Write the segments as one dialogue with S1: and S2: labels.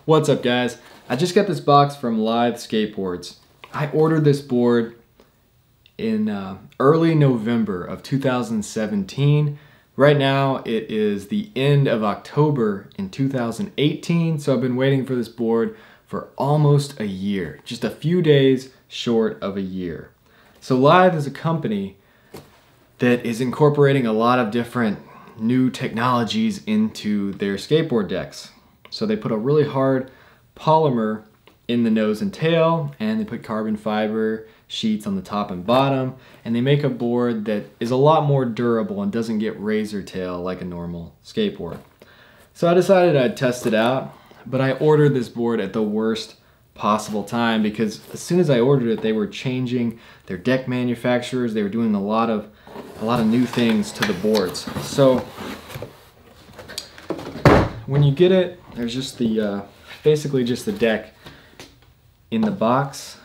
S1: What's up, guys? I just got this box from LITHE Skateboards. I ordered this board in early November of 2017. Right now it is the end of October in 2018, so I've been waiting for this board for almost a year, just a few days short of a year. So LITHE is a company that is incorporating a lot of different new technologies into their skateboard decks. So they put a really hard polymer in the nose and tail, and they put carbon fiber sheets on the top and bottom, and they make a board that is a lot more durable and doesn't get razor tail like a normal skateboard. So I decided I'd test it out, but I ordered this board at the worst possible time because as soon as I ordered it, they were changing their deck manufacturers. They were doing a lot of new things to the boards. So when you get it, there's just the basically just the deck in the box.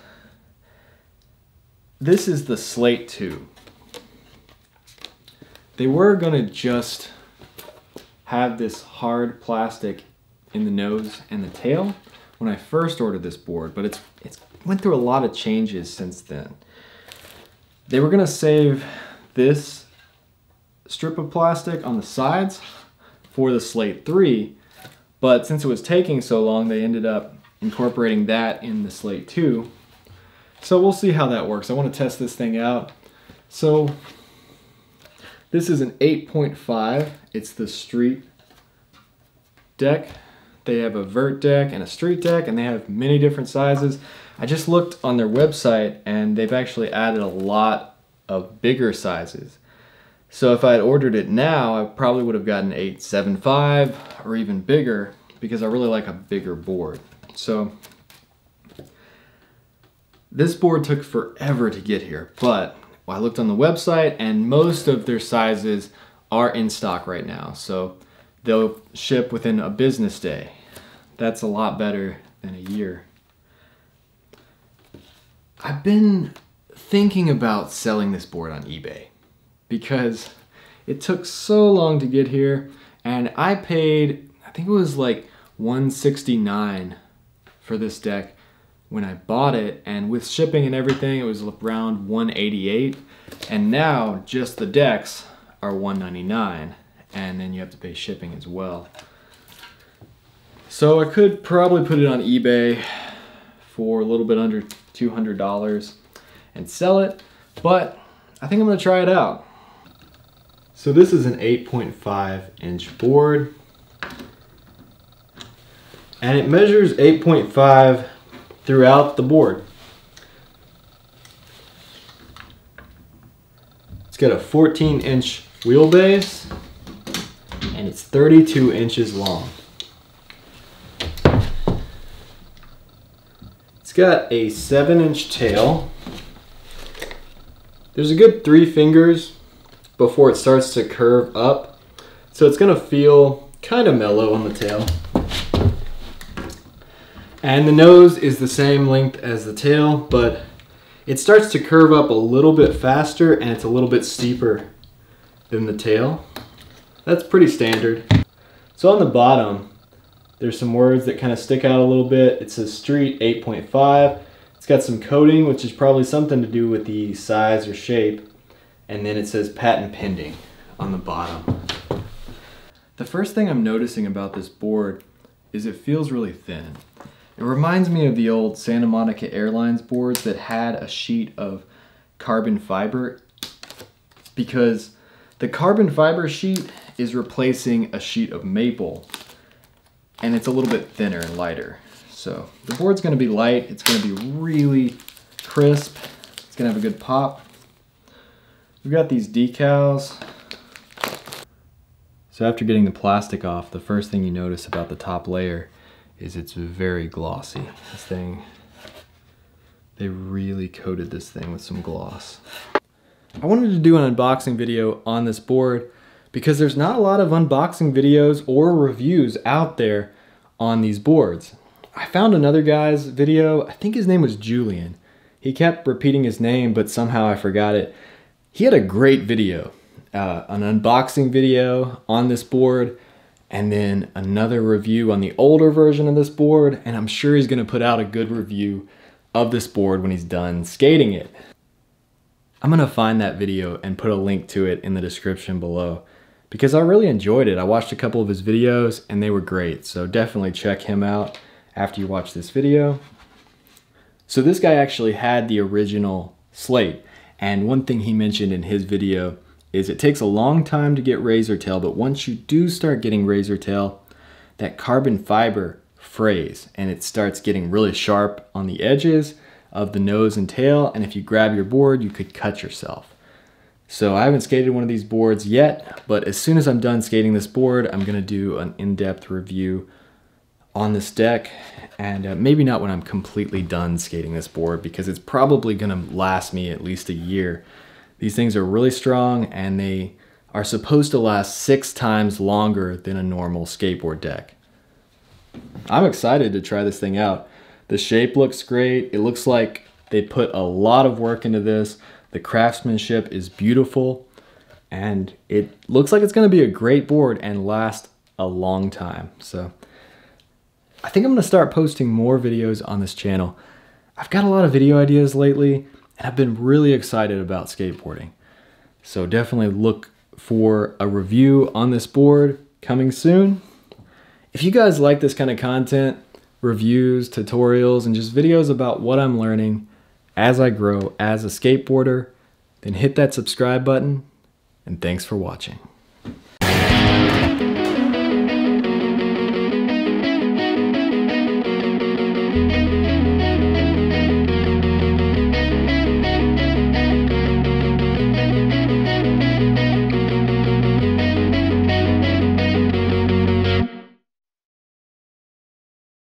S1: This is the Slate 2. They were gonna just have this hard plastic in the nose and the tail when I first ordered this board, but it's went through a lot of changes since then. They were gonna save this strip of plastic on the sides for the Slate 3, but since it was taking so long, they ended up incorporating that in the Slate 2. So we'll see how that works. I want to test this thing out. So this is an 8.5. It's the street deck. They have a vert deck and a street deck, and they have many different sizes. I just looked on their website, and they've actually added a lot of bigger sizes. So if I had ordered it now, I probably would have gotten 8.75 or even bigger because I really like a bigger board. So this board took forever to get here, but I looked on the website and most of their sizes are in stock right now. So they'll ship within a business day. That's a lot better than a year. I've been thinking about selling this board on eBay because it took so long to get here, and I paid, I think it was like $169 for this deck when I bought it, and with shipping and everything it was around $188, and now just the decks are $199, and then you have to pay shipping as well. So I could probably put it on eBay for a little bit under $200 and sell it, but I think I'm gonna try it out. So this is an 8.5 inch board, and it measures 8.5 throughout the board. It's got a 14-inch wheelbase, and it's 32 inches long. It's got a 7-inch tail. There's a good 3 fingers before it starts to curve up, so it's gonna feel kind of mellow on the tail. And the nose is the same length as the tail, but it starts to curve up a little bit faster and it's a little bit steeper than the tail. That's pretty standard. So on the bottom, there's some words that kind of stick out a little bit. It says Street 8.5. It's got some coding, which is probably something to do with the size or shape. And then it says patent pending on the bottom. The first thing I'm noticing about this board is it feels really thin. It reminds me of the old Santa Monica Airlines boards that had a sheet of carbon fiber, because the carbon fiber sheet is replacing a sheet of maple, and it's a little bit thinner and lighter. So the board's gonna be light, it's gonna be really crisp, it's gonna have a good pop. We've got these decals. So after getting the plastic off, the first thing you notice about the top layer is it's very glossy. This thing, they really coated this thing with some gloss. I wanted to do an unboxing video on this board because there's not a lot of unboxing videos or reviews out there on these boards. I found another guy's video, I think his name was Julian. He kept repeating his name, but somehow I forgot it. He had a great video, an unboxing video on this board, and then another review on the older version of this board, and I'm sure he's gonna put out a good review of this board when he's done skating it. I'm gonna find that video and put a link to it in the description below because I really enjoyed it. I watched a couple of his videos and they were great, so definitely check him out after you watch this video. So this guy actually had the original Slate, and one thing he mentioned in his video is it takes a long time to get razor tail, but once you do start getting razor tail, that carbon fiber frays and it starts getting really sharp on the edges of the nose and tail, and if you grab your board, you could cut yourself. So I haven't skated one of these boards yet, but as soon as I'm done skating this board, I'm gonna do an in-depth review on this deck, and maybe not when I'm completely done skating this board because it's probably gonna last me at least a year. These things are really strong and they are supposed to last 6 times longer than a normal skateboard deck. I'm excited to try this thing out. The shape looks great. It looks like they put a lot of work into this. The craftsmanship is beautiful and it looks like it's gonna be a great board and last a long time. So I think I'm gonna start posting more videos on this channel. I've got a lot of video ideas lately and I've been really excited about skateboarding. So definitely look for a review on this board coming soon. If you guys like this kind of content, reviews, tutorials, and just videos about what I'm learning as I grow as a skateboarder, then hit that subscribe button, and thanks for watching.